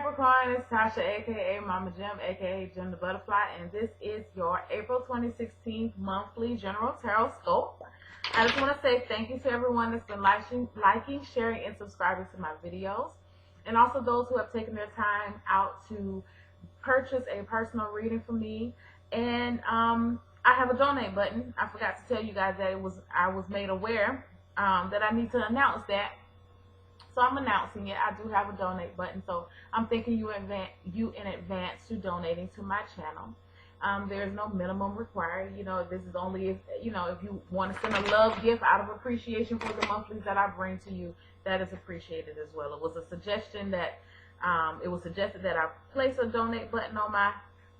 Capricorn, it's Tasha, aka Mama Jim, aka Jim the Butterfly, and this is your April 2016 monthly general tarot scope. I just want to say thank you to everyone that's been liking, sharing, and subscribing to my videos, and also those who have taken their time out to purchase a personal reading from me. And I have a donate button. I forgot to tell you guys that I was made aware that I need to announce that. So I'm announcing it. I do have a donate button, so I'm thanking you in advance to donating to my channel. There's no minimum required. You know, this is only if you want to send a love gift out of appreciation for the monthlies that I bring to you. That is appreciated as well. It was a suggestion that it was suggested that I place a donate button on my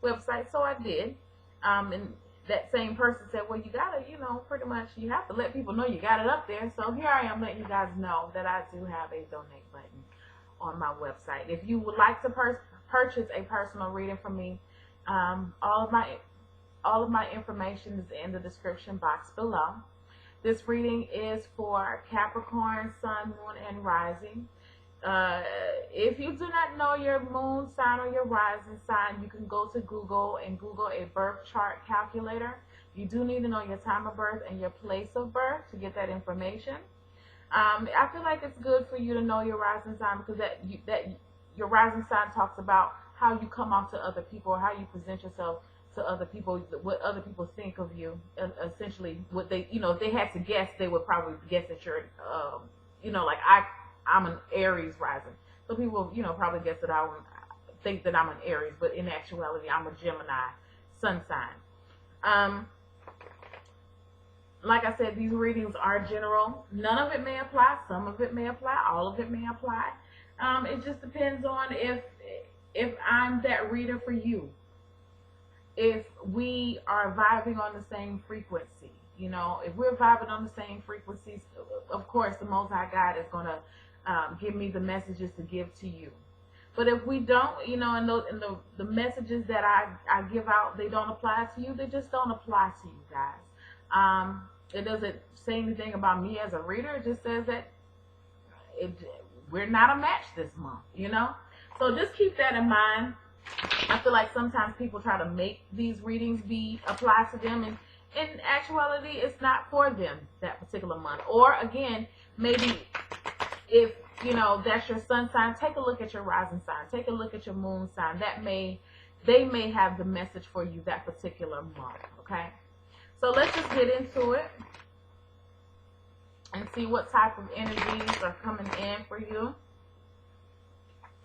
website, so I did. And that same person said, well, you gotta, pretty much you have to let people know you got it up there. So here I am letting you guys know that I do have a donate button on my website. If you would like to purchase a personal reading from me, all of my information is in the description box below. This reading is for Capricorn, Sun, Moon, and Rising. If you do not know your moon sign or your rising sign, you can go to Google and Google a birth chart calculator. You do need to know your time of birth and your place of birth to get that information. I feel like it's good for you to know your rising sign because that your rising sign talks about how you come off to other people, or how you present yourself to other people, what other people think of you. Essentially, what they, if they had to guess, they would probably guess that you're, like I'm an Aries rising. So people, probably guess that I would think that I'm an Aries, but in actuality, I'm a Gemini sun sign. Like I said, these readings are general. None of it may apply. Some of it may apply. All of it may apply. It just depends on if I'm that reader for you. If we are vibing on the same frequency, if we're vibing on the same frequencies, of course, the Most High God is going to give me the messages to give to you. But if we don't, and the messages that I give out, they don't apply to you, they just don't apply to you guys. It doesn't say anything about me as a reader. It just says that we're not a match this month, So just keep that in mind. I feel like sometimes people try to make these readings apply to them, and in actuality, it's not for them that particular month. Or again, maybe if that's your sun sign, take a look at your rising sign, take a look at your moon sign. They may have the message for you that particular month. Okay, so let's just get into it and see what type of energies are coming in for you.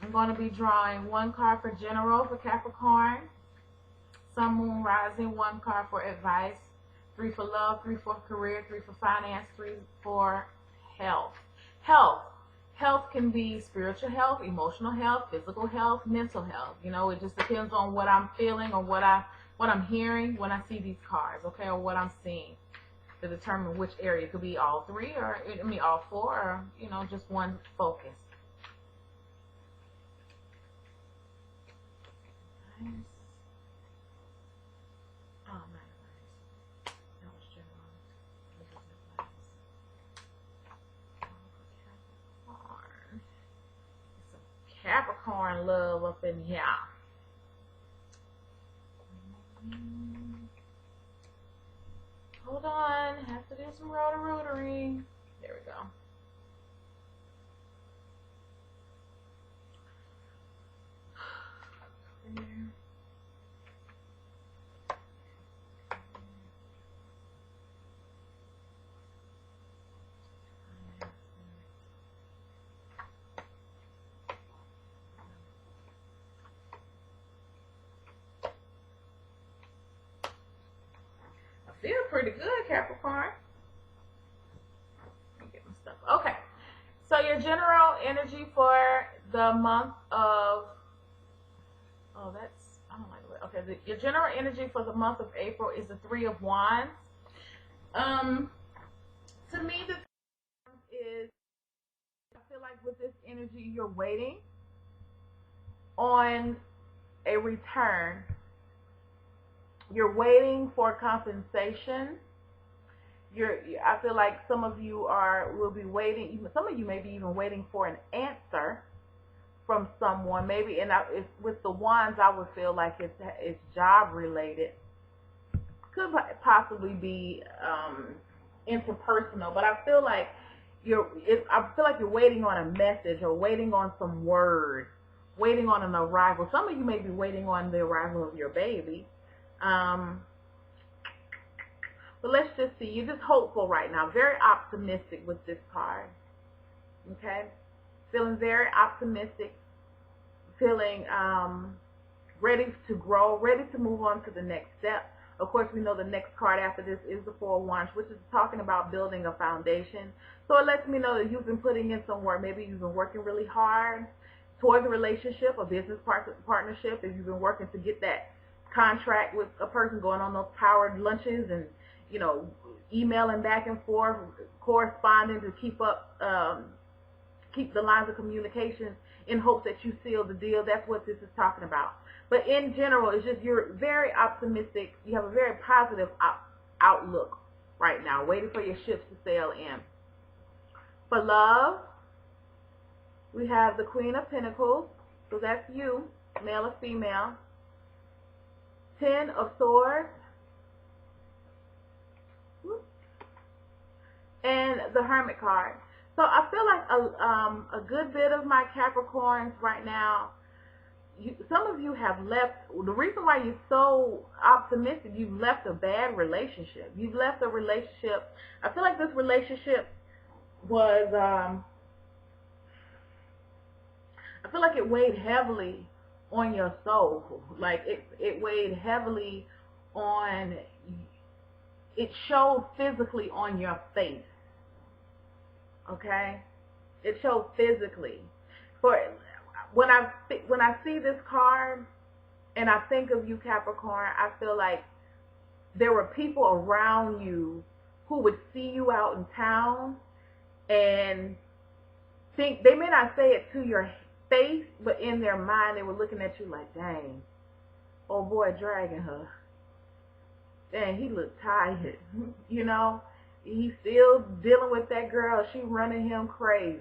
I'm going to be drawing one card for general for Capricorn, Sun, Moon, Rising, one card for advice, 3 for love, 3 for career, 3 for finance, 3 for health. Health can be spiritual health, emotional health, physical health, mental health. It just depends on what I'm feeling or what I'm hearing when I see these cards, okay, or what I'm seeing to determine which area. It could be all 3 or all 4 or, just one focus. Nice. Oh, nice. That was general. Capricorn love up in here. Hold on, have to do some rotary. There we go. Feel pretty good, Capricorn. Let me get my stuff. Okay, so your general energy for the month of your general energy for the month of April is the 3 of Wands. To me, the is, I feel like with this energy, you're waiting on a return. You're waiting for compensation. I feel like some of you will be waiting. Some of you may be even waiting for an answer from someone, maybe, and if, with the wands, I would feel like it's job related. Could possibly be interpersonal, but I feel like I feel like you're waiting on a message or waiting on some word, waiting on an arrival. Some of you may be waiting on the arrival of your baby. But let's just see. You're just hopeful right now. Very optimistic with this card. Okay? Feeling very optimistic. Feeling ready to grow, ready to move on to the next step. Of course, we know the next card after this is the Four of Wands, which is talking about building a foundation. So it lets me know that you've been putting in some work. Maybe you've been working really hard towards a relationship, a business partnership. If you've been working to get that contract with a person, going on those powered lunches and, you know, emailing back and forth, corresponding to keep up, keep the lines of communication in hopes that you seal the deal. That's what this is talking about. But in general, it's just you're very optimistic. You have a very positive outlook right now, waiting for your ships to sail in. For love, we have the Queen of Pentacles. So that's you, male or female. 10 of Swords. And the Hermit card. So I feel like a good bit of my Capricorns right now, some of you have left. The reason why you're so optimistic, you've left a bad relationship. You've left a relationship. I feel like this relationship was, I feel like it weighed heavily on your soul. Like it weighed heavily on, it showed physically on your face. Okay? It showed physically. For when I see this card and I think of you, Capricorn, I feel like there were people around you who would see you out in town and think, they may not say it to your face, but in their mind they were looking at you like, dang, old boy dragging her. Dang, he looked tired. You know, he's still dealing with that girl. She running him crazy.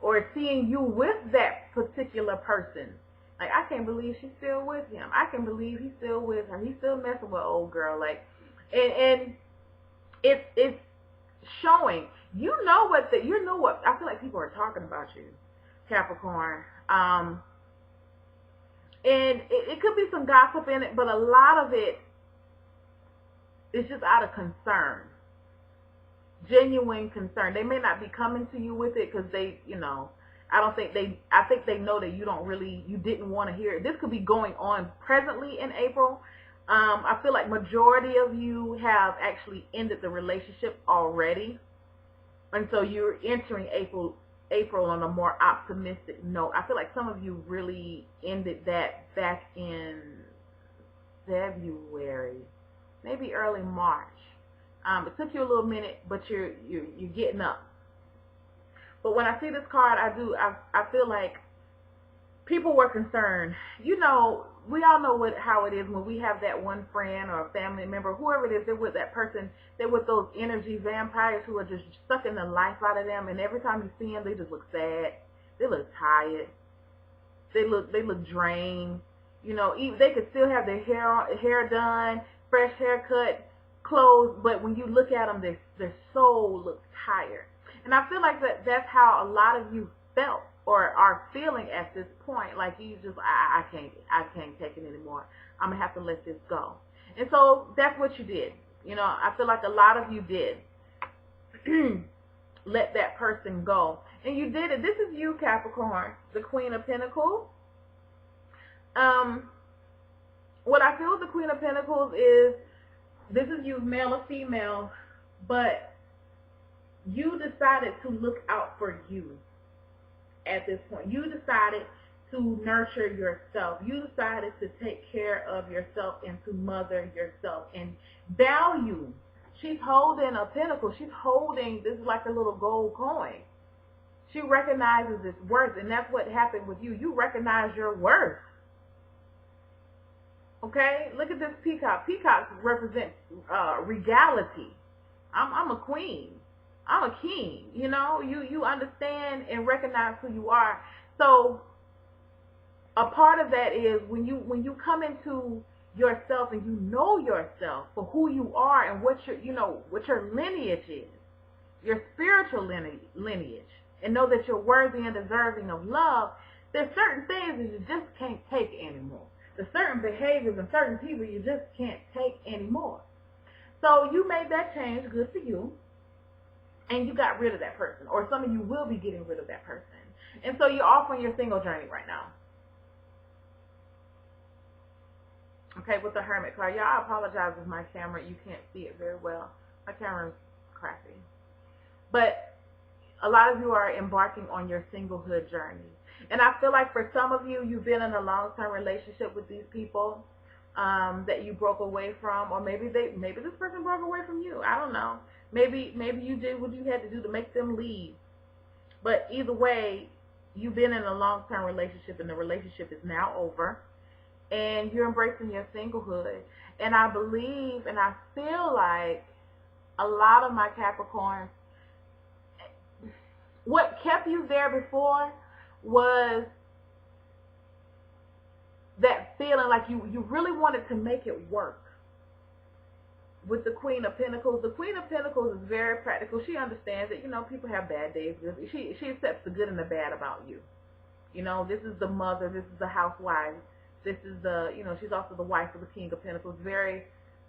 Or seeing you with that particular person. Like, I can't believe she's still with him. I can't believe he's still with her. He's still messing with old girl. Like, and it's showing. You know what I feel like people are talking about you, Capricorn. And it could be some gossip in it, but a lot of it is just out of concern. Genuine concern. They may not be coming to you with it because they, you know, I think they know that you didn't want to hear it. This could be going on presently in April. I feel like majority of you have actually ended the relationship already. And so you're entering April on a more optimistic note. I feel like some of you really ended that back in February, maybe early March. It took you a little minute, but you're getting up. But when I see this card, I feel like people were concerned. You know, we all know how it is when we have that one friend or a family member, whoever it is, they're with that person, they're with those energy vampires who are just sucking the life out of them, and every time you see them, they just look sad. They look tired. They look drained. You know, even they could still have their hair done, fresh haircut, clothes, but when you look at them, their soul looks tired. And I feel like that's how a lot of you felt or are feeling at this point. Like you just, I can't take it anymore. I'm gonna have to let this go. And so that's what you did. You know, I feel like a lot of you did let that person go, and you did it. This is you, Capricorn, the Queen of Pentacles. What I feel with the Queen of Pentacles is, this is you, male or female, but you decided to look out for you at this point. You decided to nurture yourself. You decided to take care of yourself and to mother yourself and value. She's holding a pentacle. She's holding, this is like a little gold coin. She recognizes its worth, and that's what happened with you. You recognize your worth. Okay, look at this peacock. Peacocks represent regality. I'm a queen. I'm a king. You know, you understand and recognize who you are. So a part of that is when you come into yourself and you know yourself for who you are and what your lineage is, your spiritual lineage, and know that you're worthy and deserving of love. There's certain things that you just can't take anymore. There's certain behaviors and certain people you just can't take anymore. So you made that change, good for you, and you got rid of that person, or some of you will be getting rid of that person. And so you're off on your single journey right now. Okay, with the Hermit card. Y'all, I apologize with my camera. You can't see it very well. My camera's crappy. But a lot of you are embarking on your singlehood journey. And I feel like for some of you, you've been in a long-term relationship with these people that you broke away from, or maybe this person broke away from you. I don't know. Maybe you did what you had to do to make them leave. But either way, you've been in a long-term relationship, and the relationship is now over, and you're embracing your singlehood. And I believe and I feel like a lot of my Capricorns, what kept you there before was that feeling like you really wanted to make it work. With the Queen of Pentacles, the Queen of Pentacles is very practical. She understands that, people have bad days. She accepts the good and the bad about you. This is the mother, this is the housewife, this is the, she's also the wife of the King of Pentacles. Very,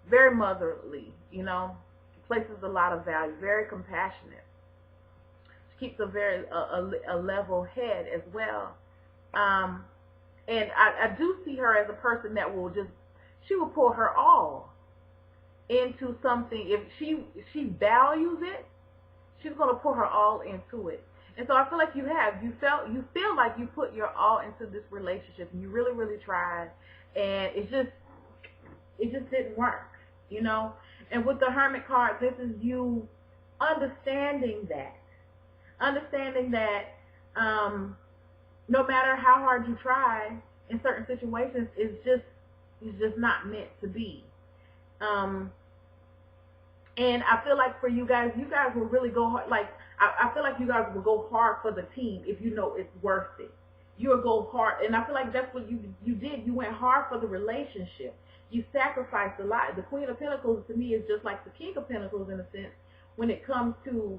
very motherly, places a lot of value, very compassionate. She keeps a level head as well. And I do see her as a person that she will pour her all into something. If she values it, she's going to pour her all into it. And so I feel like you feel like you put your all into this relationship, and you really, really tried, and it just didn't work, And with the Hermit card, this is you understanding that no matter how hard you try in certain situations, it's just not meant to be. And I feel like for you guys will really go hard. Like, I feel like you guys will go hard for the team if you know it's worth it. You'll go hard. And I feel like that's what you did. You went hard for the relationship. You sacrificed a lot. The Queen of Pentacles to me is just like the King of Pentacles in a sense when it comes to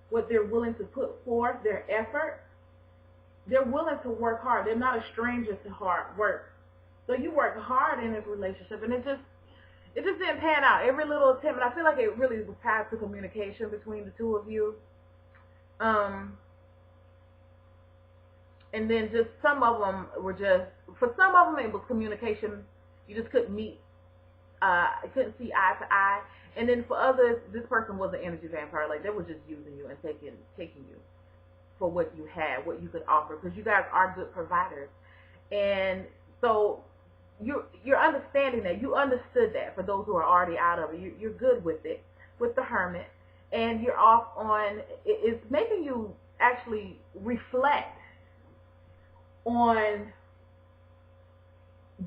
what they're willing to put forth, their effort. They're willing to work hard. They're not a stranger to hard work. So you worked hard in this relationship, and it just didn't pan out. Every little attempt, and I feel like it really was tied to communication between the two of you. And then just some of them for some of them it was communication. You just couldn't meet, couldn't see eye to eye. And then for others, this person was an energy vampire. Like, they were just using you and taking you for what you had, what you could offer, because you guys are good providers. And so you're understanding that. You understood that. For those who are already out of it, you're good with it, with the Hermit. And you're off on, it's making you actually reflect on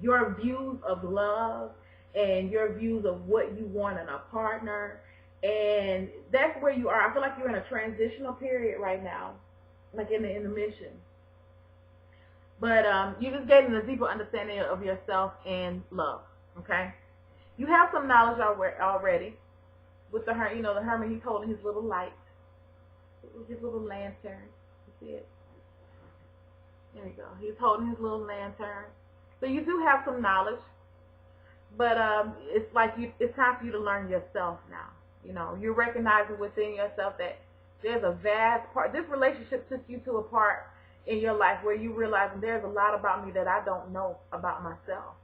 your views of love and your views of what you want in a partner. And that's where you are. I feel like you're in a transitional period right now, like in the mission. But you're just getting a deeper understanding of yourself and love, okay? You have some knowledge already. With the Hermit, the Hermit, he's holding his little light, his little lantern. You see it? There you go. He's holding his little lantern. So you do have some knowledge, but it's like it's time for you to learn yourself now. You're recognizing within yourself that there's a vast part. This relationship took you to a part in your life where you realize there's a lot about me that I don't know about myself.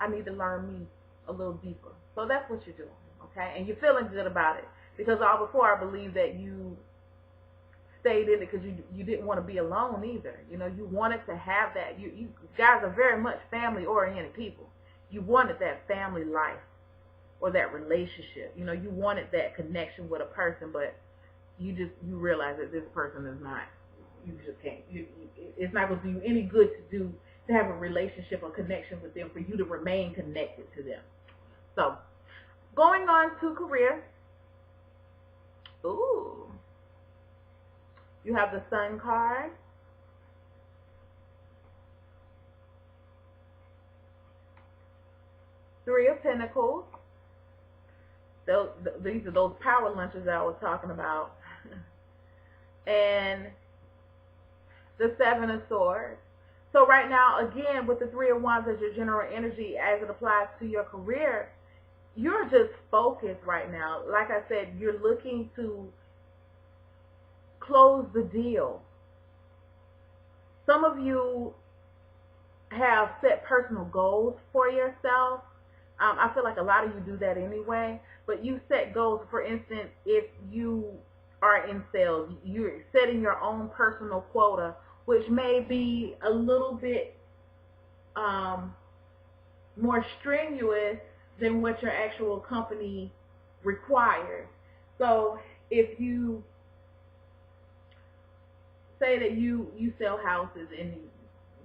I need to learn me a little deeper. So that's what you're doing, okay? And you're feeling good about it, because all before I believe that you stayed in it because you didn't want to be alone either. You wanted to have that. You guys are very much family-oriented people. You wanted that family life or that relationship. You wanted that connection with a person, but you realize that this person is not. You just can't. It's not going to do you any good to have a relationship or connection with them for you to remain connected to them. So, going on to career. Ooh. You have the Sun card, Three of Pentacles. These are those power lunches that I was talking about. And the Seven of Swords. So right now, again, with the Three of Wands as your general energy as it applies to your career, you're just focused right now. Like I said, you're looking to close the deal. Some of you have set personal goals for yourself. I feel like a lot of you do that anyway, but you set goals. For instance, if you are in sales, you're setting your own personal quota, which may be a little bit more strenuous than what your actual company requires. So if you say that you sell houses and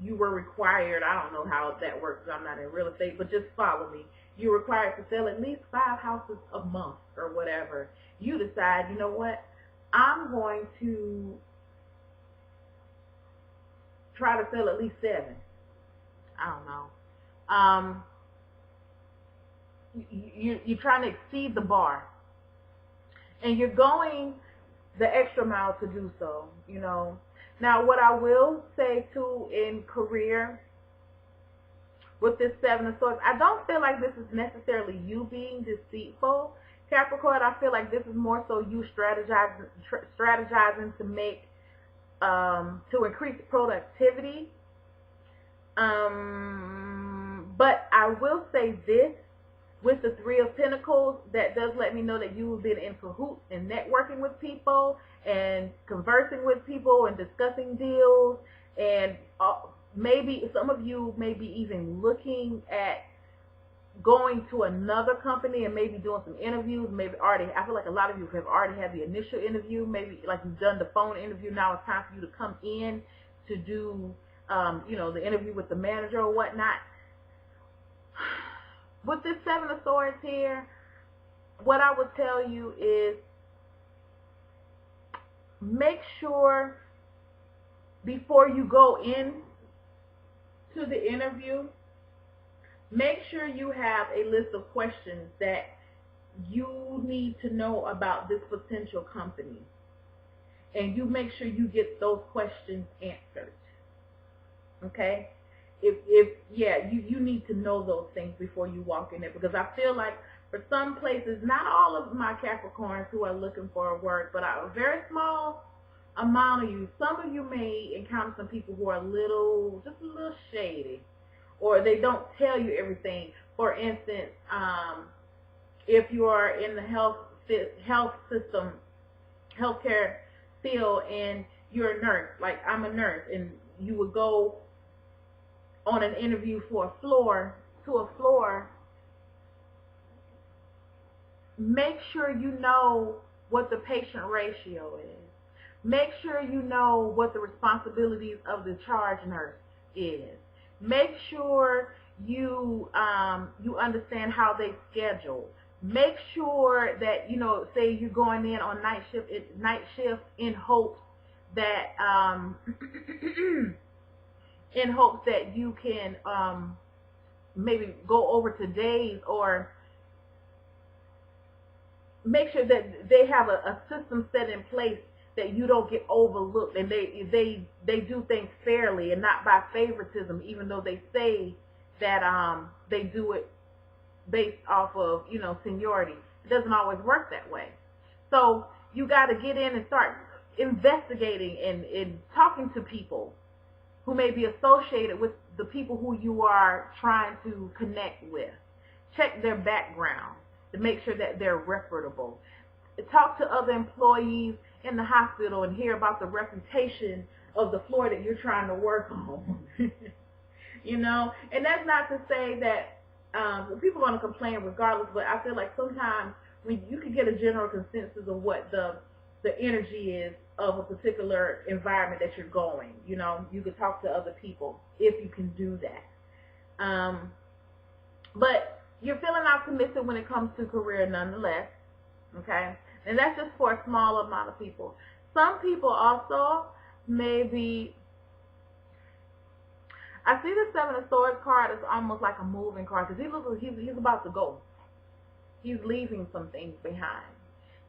you were required, I don't know how that works, I'm not in real estate, but just follow me. You're required to sell at least 5 houses a month or whatever. You decide, you know what, I'm going to try to sell at least 7. I don't know. You're trying to exceed the bar, and you're going the extra mile to do so, you know. Now, what I will say too in career with this Seven of Swords, I don't feel like this is necessarily you being deceitful, Capricorn. I feel like this is more so you strategizing to make to increase productivity. But I will say this, with the Three of Pentacles, that does let me know that you've been in cahoots and networking with people and conversing with people and discussing deals, and maybe some of you may be even looking at going to another company and maybe doing some interviews. Maybe already, I feel like a lot of you have already had the initial interview. Maybe like you've done the phone interview. Now it's time for you to come in to do, you know, the interview with the manager or whatnot. With this Seven of Swords here, what I would tell you is make sure before you go in to the interview, make sure you have a list of questions that you need to know about this potential company. And you make sure you get those questions answered. Okay? You need to know those things before you walk in there, because I feel like for some places, not all of my Capricorns who are looking for work, but a very small amount of you, some of you may encounter some people who are just a little shady, or they don't tell you everything. For instance, if you are in the healthcare field, and you're a nurse, like I'm a nurse, and you would go on an interview for a floor, make sure you know what the patient ratio is. Make sure you know what the responsibilities of the charge nurse is. Make sure you understand how they schedule. Make sure that, you know, say you're going in on night shift in hopes that you can maybe go over to days, or make sure that they have a system set in place that you don't get overlooked, and they do things fairly and not by favoritism, even though they say that they do it based off of, you know, seniority. It doesn't always work that way. So you got to get in and start investigating and talking to people who may be associated with the people who you are trying to connect with. Check their background to make sure that they're reputable. Talk to other employees in the hospital and hear about the reputation of the floor that you're trying to work on. You know, and that's not to say that people are going to complain regardless, but I feel like sometimes when you can get a general consensus of what the energy is of a particular environment that you're going. You know, you could talk to other people if you can do that. But you're feeling optimistic when it comes to career nonetheless. Okay? And that's just for a small amount of people. Some people also maybe, I see the Seven of Swords card as almost like a moving card because he's about to go. He's leaving some things behind.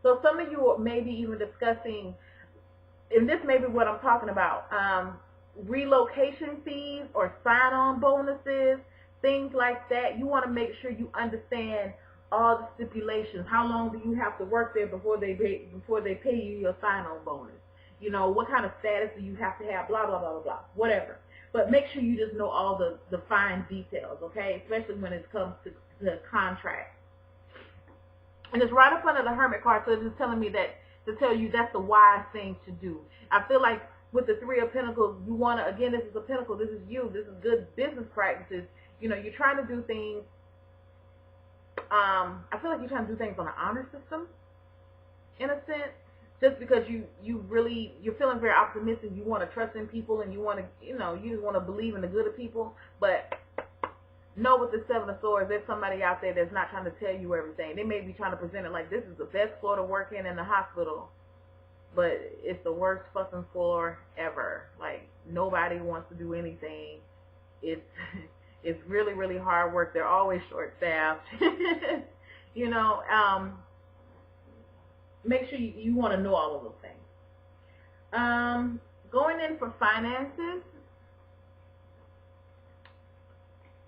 So some of you are maybe even discussing, and this may be what I'm talking about, relocation fees or sign-on bonuses, things like that. You want to make sure you understand all the stipulations. How long do you have to work there before they pay you your sign-on bonus? You know, what kind of status do you have to have, blah, blah, blah, blah, blah, whatever. But make sure you just know all the fine details, okay, especially when it comes to the contract. And it's right up under the Hermit card, so it's just telling me that, to tell you that's the wise thing to do. I feel like with the Three of Pentacles, you want to, again, this is a Pentacle, this is you, this is good business practices. You know, you're trying to do things, I feel like you're trying to do things on an honor system, in a sense, just because you're feeling very optimistic, you want to trust in people, and you want to, you know, you just want to believe in the good of people, but know with the Seven of Swords, there's somebody out there that's not trying to tell you everything. They may be trying to present it like this is the best floor to work in the hospital, but it's the worst fucking floor ever. Like, nobody wants to do anything. It's really, really hard work. They're always short-staffed. You know, make sure you want to know all of those things. Going in for finances,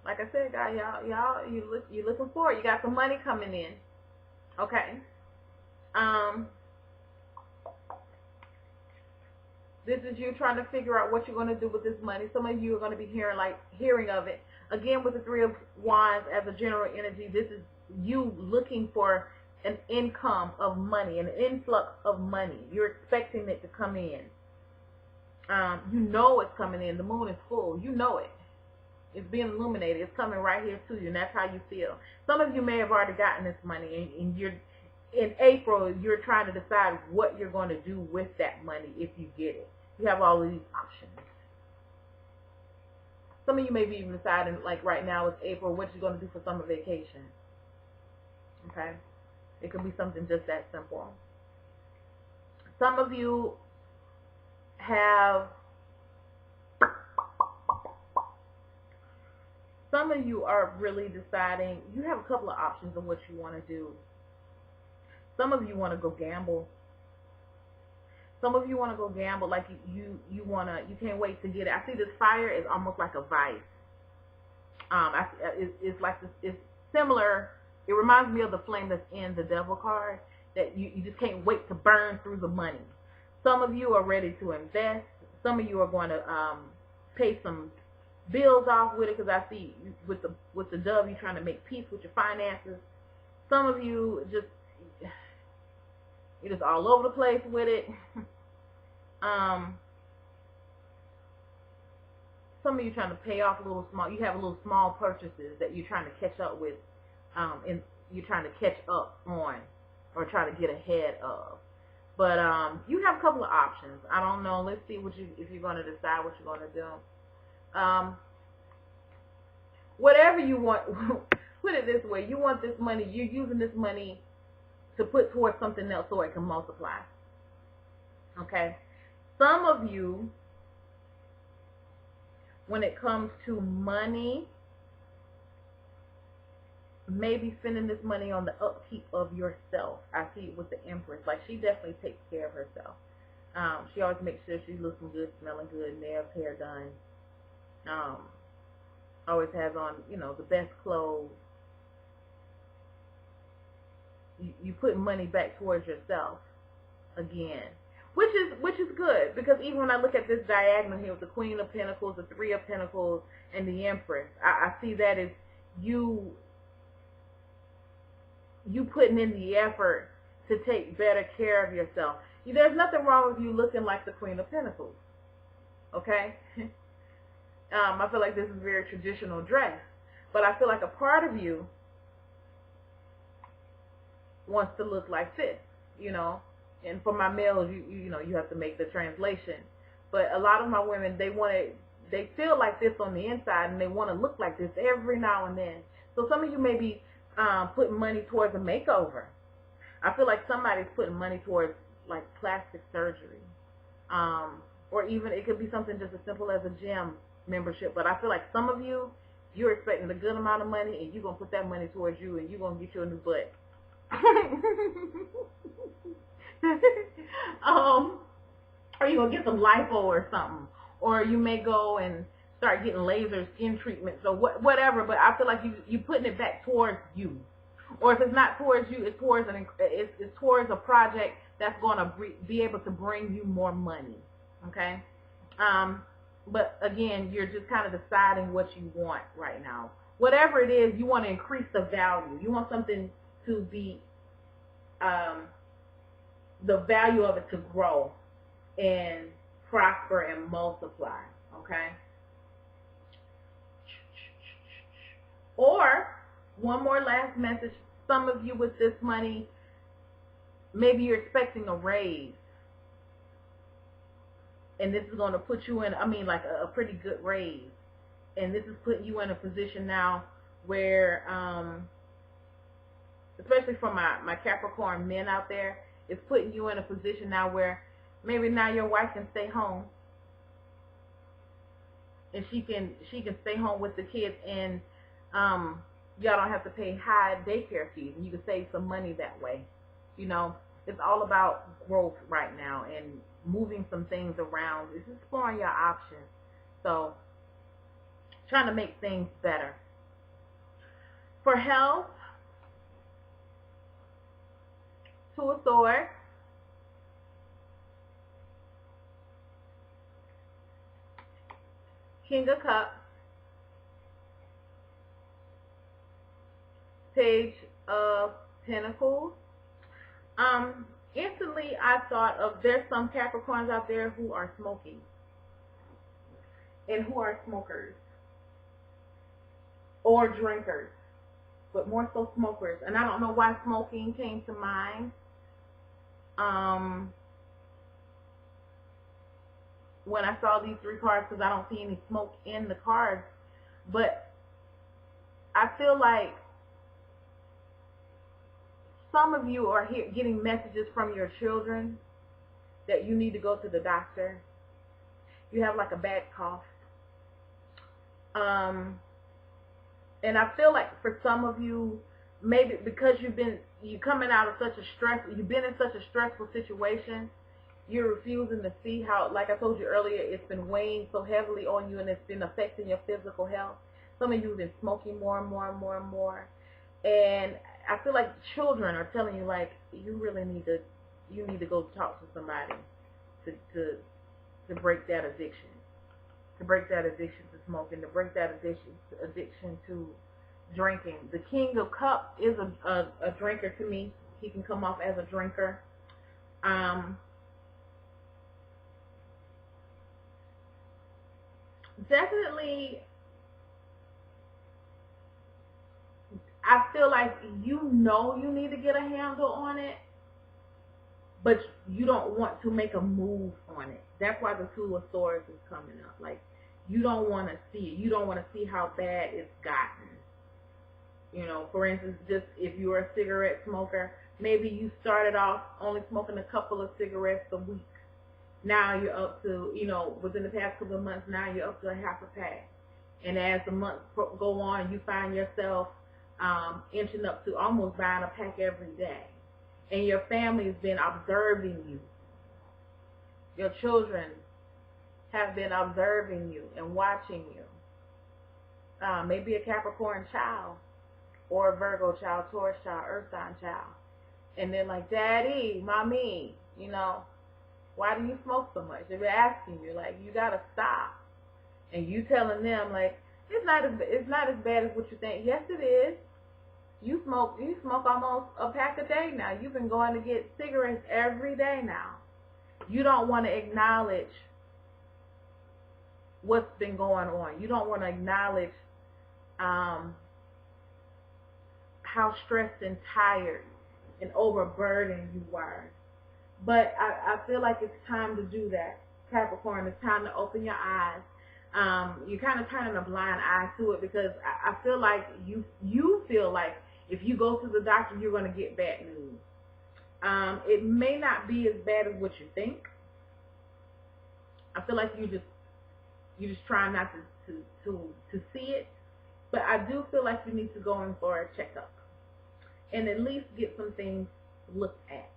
like I said, guys, you're looking for it. You got some money coming in. Okay. This is you trying to figure out what you're going to do with this money. Some of you are going to be hearing of it. Again, with the Three of Wands as a general energy, this is you looking for an income of money, an influx of money. You're expecting it to come in. You know it's coming in. The moon is full. You know it. It's being illuminated. It's coming right here to you, and that's how you feel. Some of you may have already gotten this money, and you're in April, you're trying to decide what you're going to do with that money if you get it. You have all of these options. Some of you may be even deciding, like right now it's April, what you're going to do for summer vacation. Okay? It could be something just that simple. Some of you have, some of you are really deciding, you have a couple of options of what you want to do. Some of you want to go gamble. Some of you want to go gamble, like you can't wait to get it. I see this fire is almost like a vice. It's like this, it's similar. It reminds me of the flame that's in the Devil card, that you just can't wait to burn through the money. Some of you are ready to invest. Some of you are going to pay some bills off with it, because I see with the Dove, you're trying to make peace with your finances. Some of you you're just all over the place with it. Some of you trying to pay off a little small. You have a little small purchases that you're trying to catch up with, and you're trying to catch up on, or try to get ahead of. But you have a couple of options. I don't know. Let's see if you're going to decide what you're going to do. Whatever you want. Put it this way: you want this money. You're using this money to put towards something else so it can multiply. Okay? Some of you, when it comes to money, maybe spending this money on the upkeep of yourself. I see it with the Empress. Like, she definitely takes care of herself. She always makes sure she's looking good, smelling good, nails, hair done. Always has on, the best clothes. You put money back towards yourself again, which is good, because even when I look at this diagonal here with the Queen of Pentacles, the Three of Pentacles, and the Empress, I see that as you putting in the effort to take better care of yourself. There's nothing wrong with you looking like the Queen of Pentacles, okay? I feel like this is very traditional dress, but I feel like a part of you wants to look like this, and for my males, you have to make the translation. But a lot of my women, they feel like this on the inside, and they want to look like this every now and then. So some of you may be putting money towards a makeover. I feel like somebody's putting money towards like plastic surgery, or even it could be something just as simple as a gym membership. But I feel like some of you, you're expecting a good amount of money, and you're gonna put that money towards you, and you're gonna get you a new butt. Or you're gonna get some lipo or something, or you may go and start getting laser skin treatments or whatever. But I feel like you putting it back towards you, or if it's not towards you, it's towards it's towards a project that's gonna be able to bring you more money. Okay. But again, you're just kind of deciding what you want right now. Whatever it is, you want to increase the value. You want something to be, the value of it to grow and prosper and multiply. Okay. Or one more last message. Some of you with this money, maybe you're expecting a raise. And this is going to put you in, like a pretty good raise. And this is putting you in a position now where, especially for my Capricorn men out there, it's putting you in a position now where maybe now your wife can stay home. And she can stay home with the kids, and y'all don't have to pay high daycare fees, and you can save some money that way. You know, it's all about growth right now and moving some things around. It's exploring your options. So, trying to make things better. For health, Two of Swords, King of Cups, Page of Pentacles. Instantly I thought of, there's some Capricorns out there who are smoking and who are smokers or drinkers, but more so smokers. And I don't know why smoking came to mind. When I saw these three cards, because I don't see any smoke in the cards, but I feel like some of you are here getting messages from your children that you need to go to the doctor. You have like a bad cough. And I feel like for some of you, maybe because you're coming out of such a you've been in such a stressful situation, you're refusing to see how, like I told you earlier, it's been weighing so heavily on you and it's been affecting your physical health. Some of you have been smoking more and more and more and more. And I feel like children are telling you, like, you really need to go talk to somebody to break that addiction. To break that addiction to smoking, to break that addiction to drinking. The King of Cups is a drinker to me. He can come off as a drinker. Definitely, I feel like you need to get a handle on it, but you don't want to make a move on it. That's why the Two of Swords is coming up. Like, you don't want to see it. You don't want to see how bad it's gotten. You know, for instance, just if you're a cigarette smoker, maybe you started off only smoking a couple of cigarettes a week. Now you're up to, within the past couple of months, now you're up to a half a pack. And as the months go on, you find yourself inching up to almost buying a pack every day. And your family has been observing you. Your children have been observing you and watching you. Maybe a Capricorn child or a Virgo child, Taurus child, Earth sign child. And they're like, Daddy, Mommy, why do you smoke so much? They're asking you, like, you got to stop. And you telling them, like, it's not as bad as what you think. Yes, it is. You smoke almost a pack a day now. You've been going to get cigarettes every day now. You don't want to acknowledge what's been going on. You don't want to acknowledge how stressed and tired and overburdened you are. But I feel like it's time to do that, Capricorn. It's time to open your eyes. You're kind of turning a blind eye to it because I feel like you feel like if you go to the doctor, you're going to get bad news. It may not be as bad as what you think. I feel like you just try not to see it, but I do feel like you need to go in for a checkup and at least get some things looked at.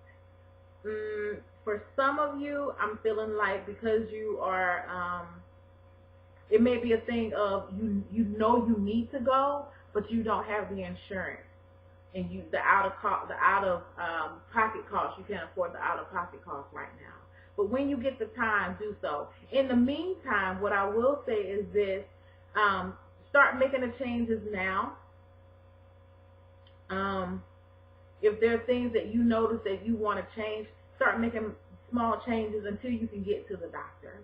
For some of you, I'm feeling like because you are, it may be a thing of you know you need to go, but you don't have the insurance, and the out of pocket costs, you can't afford the out of pocket costs right now. But when you get the time, do so. In the meantime, what I will say is this: start making the changes now. If there are things that you notice that you want to change, start making small changes until you can get to the doctor.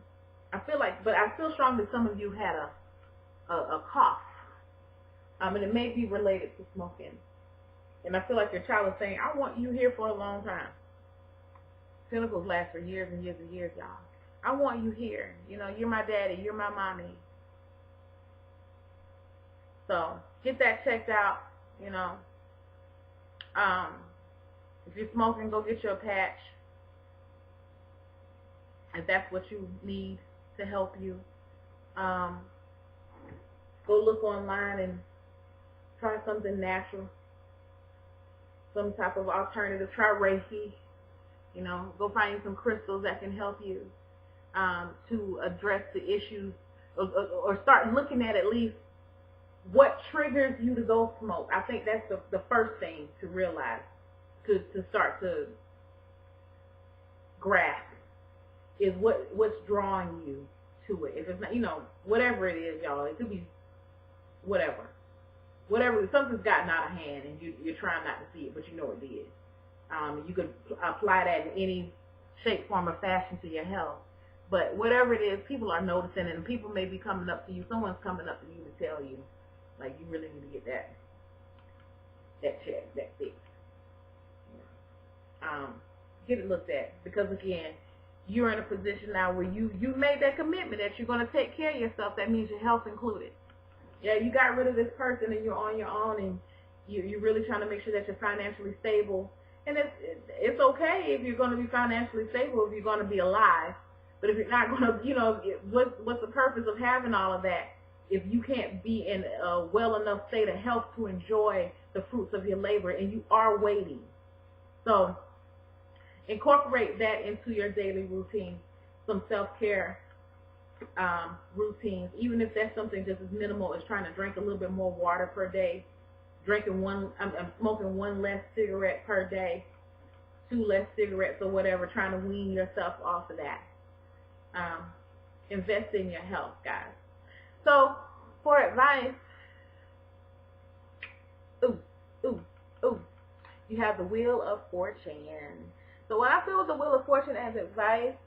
I feel strongly some of you had a cough, and it may be related to smoking. And I feel like your child is saying, "I want you here for a long time." Clinicals last for years and years and years, y'all. I want you here. You know, you're my daddy, you're my mommy. So get that checked out. You know, if you're smoking, go get you a patch. If that's what you need to help you, go look online and try something natural, some type of alternative. Try Reiki. You know, go find some crystals that can help you to address the issues, or start looking at least what triggers you to go smoke. I think that's the first thing to realize, to start to grasp, is what's drawing you to it. If it's not, you know, whatever it is, y'all, it could be whatever, something's gotten out of hand and you're trying not to see it, but you know it did. You could apply that in any shape, form, or fashion to your health. But whatever it is, people are noticing it, and people may be coming up to you. Someone's coming up to you to tell you, like, you really need to get that checked, that fixed. Get it looked at, because again, you're in a position now where you made that commitment that you're going to take care of yourself. That means your health included. Yeah, you got rid of this person and you're on your own, and you're really trying to make sure that you're financially stable. And it's okay if you're going to be financially stable, if you're going to be alive. But if you're not going to, you know, what's the purpose of having all of that if you can't be in a well enough state of health to enjoy the fruits of your labor, and you are waiting? So incorporate that into your daily routine, some self-care routines, even if that's something just as minimal as trying to drink a little bit more water per day, smoking one less cigarette per day, 2 less cigarettes or whatever, trying to wean yourself off of that. Invest in your health, guys. So for advice, you have the Wheel of Fortune. So what I feel with the Wheel of Fortune as advice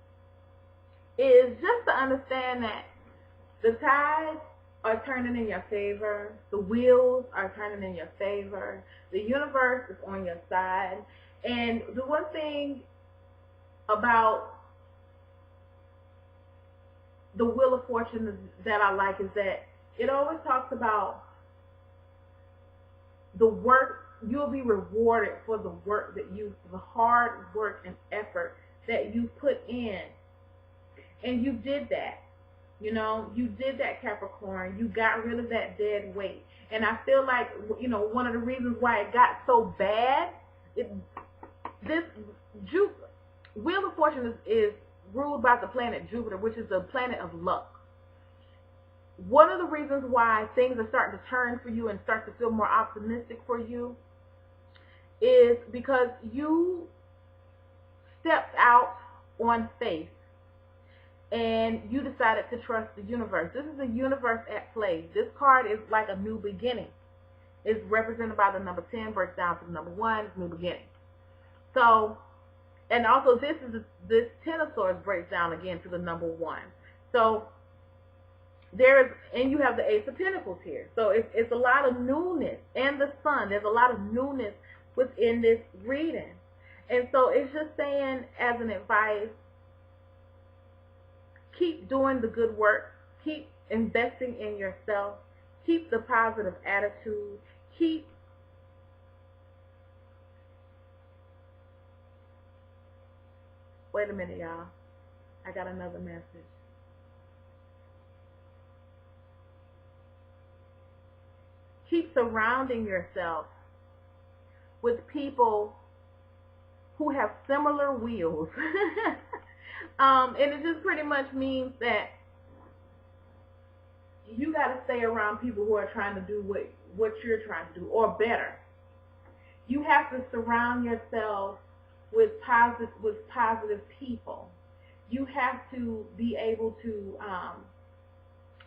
is just to understand that the tides are turning in your favor. The wheels are turning in your favor. The universe is on your side. And the one thing about the Wheel of Fortune that I like is that it always talks about the work. You'll be rewarded for the work the hard work and effort that you put in. And you did that. You know, you did that, Capricorn. You got rid of that dead weight. And I feel like, you know, one of the reasons why it got so bad, this Wheel of Fortune is ruled by the planet Jupiter, which is the planet of luck. One of the reasons why things are starting to turn for you and start to feel more optimistic for you is because you stepped out on faith and you decided to trust the universe. This is the universe at play. This card is like a new beginning. It's represented by the number 10, breaks down to the number 1, new beginning. So, and also this 10 of Swords breaks down again to the number 1. So and you have the Ace of Pentacles here. So it's a lot of newness, and the Sun. There's a lot of newness within this reading. And so it's just saying, as an advice, keep doing the good work. Keep investing in yourself. Keep the positive attitude. Keep Wait a minute, y'all. I got another message. Keep surrounding yourself with people who have similar wheels. And it just pretty much means that you got to stay around people who are trying to do what you're trying to do, or better. You have to surround yourself with positive people. You have to be able to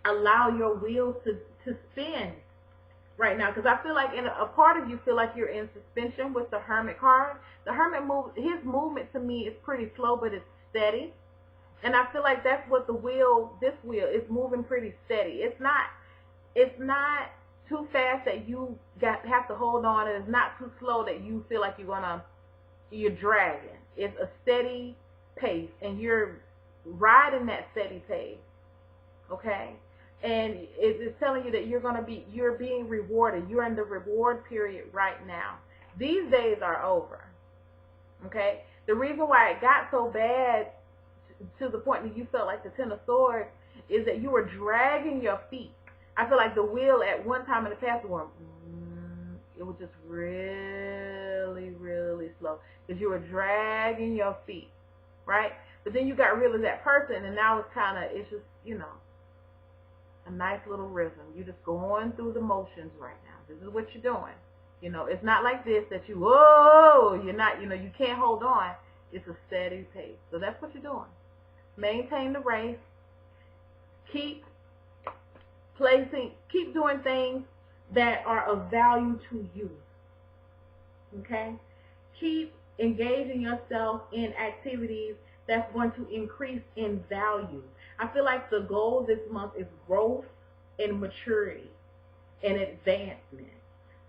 allow your wheels to spin right now, because I feel like a part of you feel like you're in suspension with the Hermit card. The Hermit his movement to me is pretty slow, but it's steady. And I feel like that's what this wheel is moving pretty steady. It's not too fast that you have to hold on, and it's not too slow that you feel like you're dragging. It's a steady pace, and you're riding that steady pace. Okay? And it's telling you that you're being rewarded. You're in the reward period right now. These days are over. Okay? The reason why it got so bad to the point that you felt like the Ten of Swords is that you were dragging your feet. I feel like the wheel at one time in the past was it was just really, really slow because you were dragging your feet, right? But then you got rid of that person, and now it's just, a nice little rhythm. You're just going through the motions right now. This is what you're doing. It's not like this that you're not, you can't hold on. It's a steady pace. So that's what you're doing. Maintain the race. Keep doing things that are of value to you. Okay? Keep engaging yourself in activities that's going to increase in value. I feel like the goal this month is growth and maturity and advancement.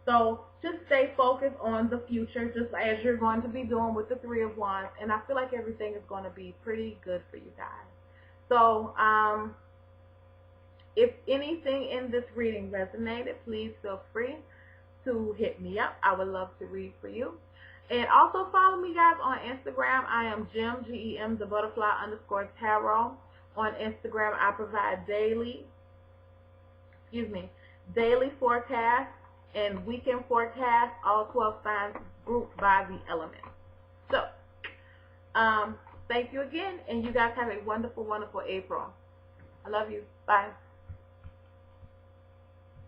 So just stay focused on the future, just as you're going to be doing with the Three of Wands. And I feel like everything is going to be pretty good for you guys. So if anything in this reading resonated, please feel free to hit me up. I would love to read for you. And also follow me, guys, on Instagram. I am Gem, Gem, the butterfly _tarot. On Instagram, I provide daily forecast and weekend forecast, all 12 signs grouped by the elements. So, thank you again, and you guys have a wonderful, wonderful April. I love you. Bye.